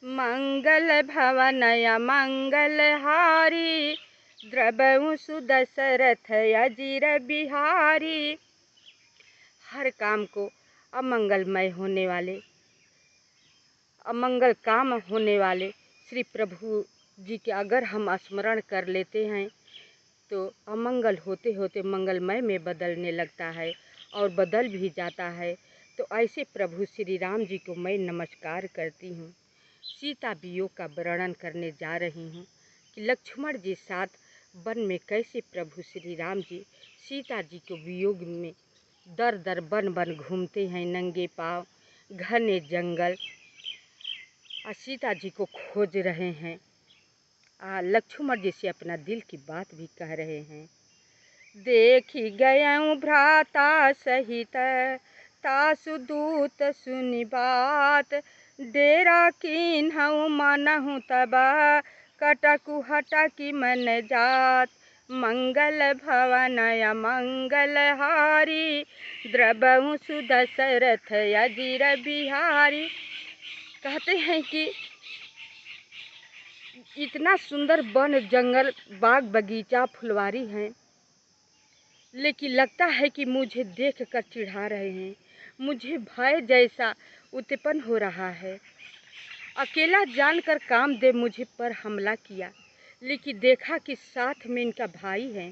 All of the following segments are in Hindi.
मंगल भवनय मंगलहारी, द्रवहु सुदशरथ अजिर बिहारी। हर काम को अमंगलमय होने वाले, अमंगल काम होने वाले श्री प्रभु जी के अगर हम स्मरण कर लेते हैं तो अमंगल होते होते मंगलमय में बदलने लगता है और बदल भी जाता है। तो ऐसे प्रभु श्री राम जी को मैं नमस्कार करती हूँ। सीता वियोग का वर्णन करने जा रही हूँ कि लक्ष्मण जी साथ वन में कैसे प्रभु श्री राम जी सीता जी को वियोग में दर दर बन बन घूमते हैं, नंगे पाँव घने जंगल और सीता जी को खोज रहे हैं। लक्ष्मण जी से अपना दिल की बात भी कह रहे हैं। देखी गयऊँ भ्राता सहित तासु दूत सुनि बात, डेरा कीन्हऊँ मनहु तब कटकु हटकी मन जात। मंगल भवनय मंगलहारी, द्रवहु सुदशरथ अजिर बिहारी। कहते हैं कि इतना सुंदर वन जंगल बाग बगीचा फुलवारी हैं, लेकिन लगता है कि मुझे देखकर चिढ़ा रहे हैं। मुझे भय जैसा उत्पन्न हो रहा है। अकेला जानकर कामदेव मुझे पर हमला किया, लेकिन देखा कि साथ में इनका भाई है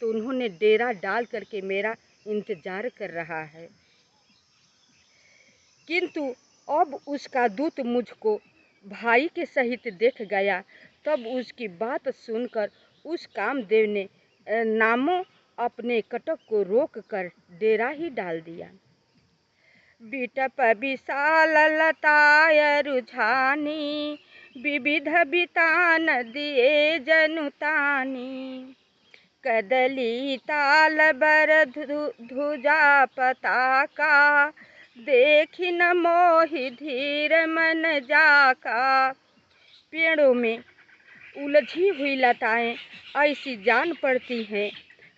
तो उन्होंने डेरा डाल करके मेरा इंतजार कर रहा है। किंतु अब उसका दूत मुझको भाई के सहित देख गया, तब उसकी बात सुनकर उस कामदेव ने नामों अपने कटक को रोक कर डेरा ही डाल दिया। बिटप विशाल लताय रुझानी, विविध बितान दिए जनुतानी। कदली ताल बर ध्वजा पताका, देखी न मोहि धीर मन जाका। पेड़ों में उलझी हुई लताएं ऐसी जान पड़ती हैं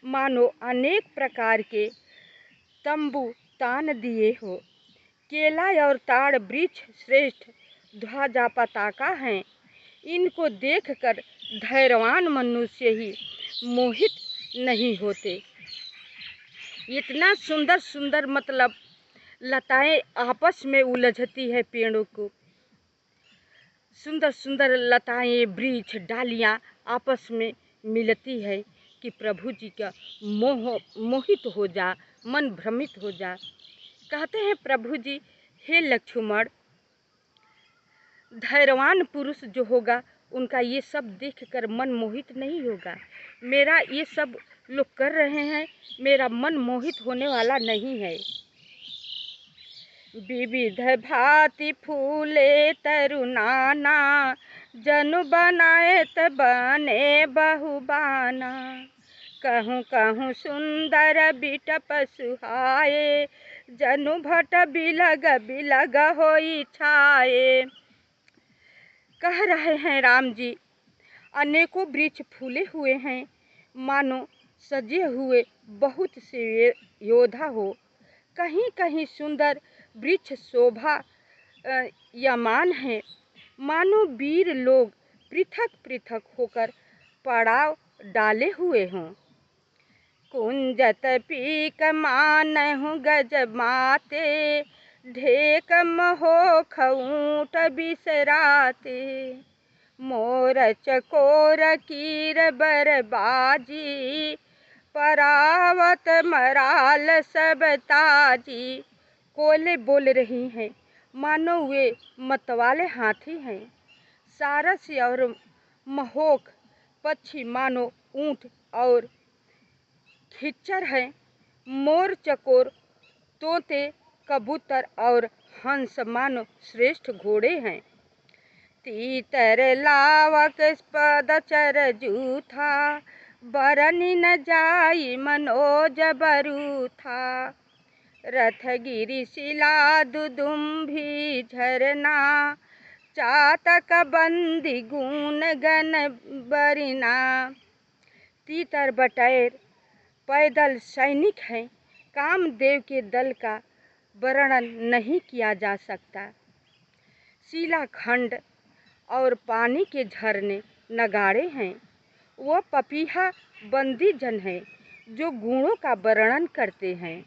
मानो अनेक प्रकार के तंबू तान दिए हो। केला और ताड़ वृक्ष श्रेष्ठ ध्वजा पताका हैं। इनको देखकर धैर्यवान मनुष्य ही मोहित नहीं होते। इतना सुंदर सुंदर मतलब लताएं आपस में उलझती है, पेड़ों को सुंदर सुंदर लताएं वृक्ष डालियां आपस में मिलती है कि प्रभु जी का मोहित हो जा, मन भ्रमित हो जा। कहते हैं प्रभु जी, हे लक्ष्मण, धैर्यवान पुरुष जो होगा उनका ये सब देखकर मन मोहित नहीं होगा। मेरा ये सब लोग कर रहे हैं, मेरा मन मोहित होने वाला नहीं है। विविध भांति फूले तरुनाना, जनु बनाएत बने बहुबाना। कहूँ कहूँ सुंदर बिटप सुहाए, जनु भट बिलग बिलग होई छाए। कह रहे हैं राम जी, अनेकों वृक्ष फूले हुए हैं, मानो सजे हुए बहुत से योद्धा हो। कहीं कहीं सुंदर वृक्ष शोभा यमान है, मानो वीर लोग पृथक पृथक होकर पड़ाव डाले हुए हों। कुंजत पीक मानहु गज माते, ढेक महोख ऊँट बिसराते। मोर चकोर कीर बरबाजी, परावत मराल सब ताजी। कोयले बोल रही हैं, मानो वे मतवाले हाथी हैं। सारस और महोख पक्षी मानो ऊँट और खच्चर हैं। मोर चकोर तोते कबूतर और हंस मानो श्रेष्ठ घोड़े हैं। तीतर लावक पदचर जूथा, बरनि न जाई मनोज बरूथा। रथ गिरि शिला दुदुम्भी झरना, चातक बंदी गुण गन बरिना। तीतर बटैर पैदल सैनिक हैं, कामदेव के दल का वर्णन नहीं किया जा सकता। शिलाखंड और पानी के झरने नगाड़े हैं। वह पपीहा बंदी जन है जो गुणों का वर्णन करते हैं।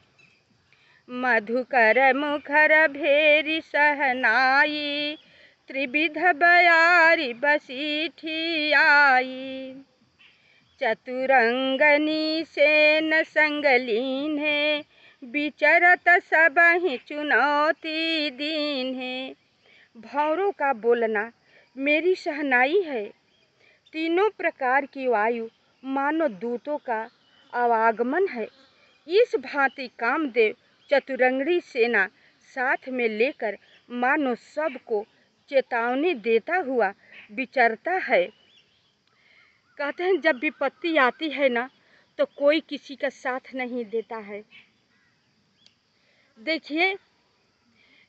मधुकर मुखर भेरी सहनाई, त्रिविध बयारी बसीठी आई। चतुरंगनी सेन संगलीन है, विचरत सबहि चुनौती दीन है। भौरों का बोलना मेरी शहनाई है, तीनों प्रकार की वायु मानो दूतों का आवागमन है। इस भांति कामदेव चतुरंगनी सेना साथ में लेकर मानो सबको चेतावनी देता हुआ विचरता है। कहते हैं जब विपत्ति आती है ना तो कोई किसी का साथ नहीं देता है। देखिए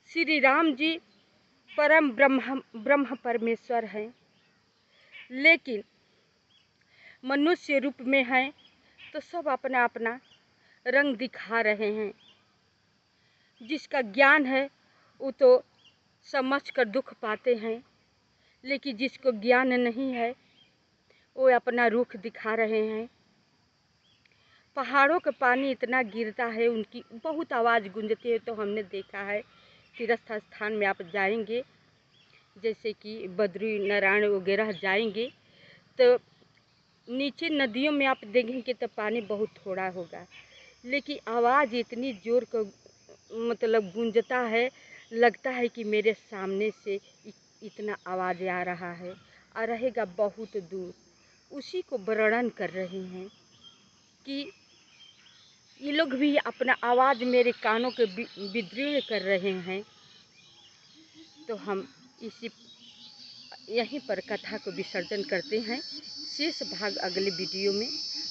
श्री राम जी परम ब्रह्म परमेश्वर हैं, लेकिन मनुष्य रूप में हैं तो सब अपना अपना रंग दिखा रहे हैं। जिसका ज्ञान है वो तो समझ कर दुख पाते हैं, लेकिन जिसको ज्ञान नहीं है वो अपना रुख दिखा रहे हैं। पहाड़ों का पानी इतना गिरता है, उनकी बहुत आवाज़ गूंजती है। तो हमने देखा है तीर्थ स्थान में आप जाएंगे, जैसे कि बद्रीनारायण वगैरह जाएंगे तो नीचे नदियों में आप देखेंगे तो पानी बहुत थोड़ा होगा, लेकिन आवाज़ इतनी जोर का मतलब गूंजता है, लगता है कि मेरे सामने से इतना आवाज़ आ रहा है और रहेगा बहुत दूर। उसी को वर्णन कर रहे हैं कि ये लोग भी अपना आवाज़ मेरे कानों के विद्रोह कर रहे हैं। तो हम इसी यहीं पर कथा को विसर्जन करते हैं। शेष भाग अगले वीडियो में।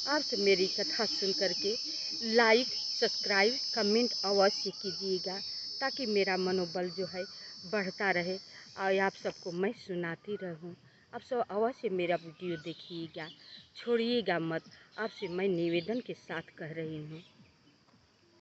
आपसे मेरी कथा सुन करके लाइक सब्सक्राइब कमेंट अवश्य कीजिएगा, ताकि मेरा मनोबल जो है बढ़ता रहे और आप सबको मैं सुनाती रहूं। आप सब अवश्य मेरा वीडियो देखिएगा, छोड़िएगा मत। आपसे मैं निवेदन के साथ कह रही हूँ।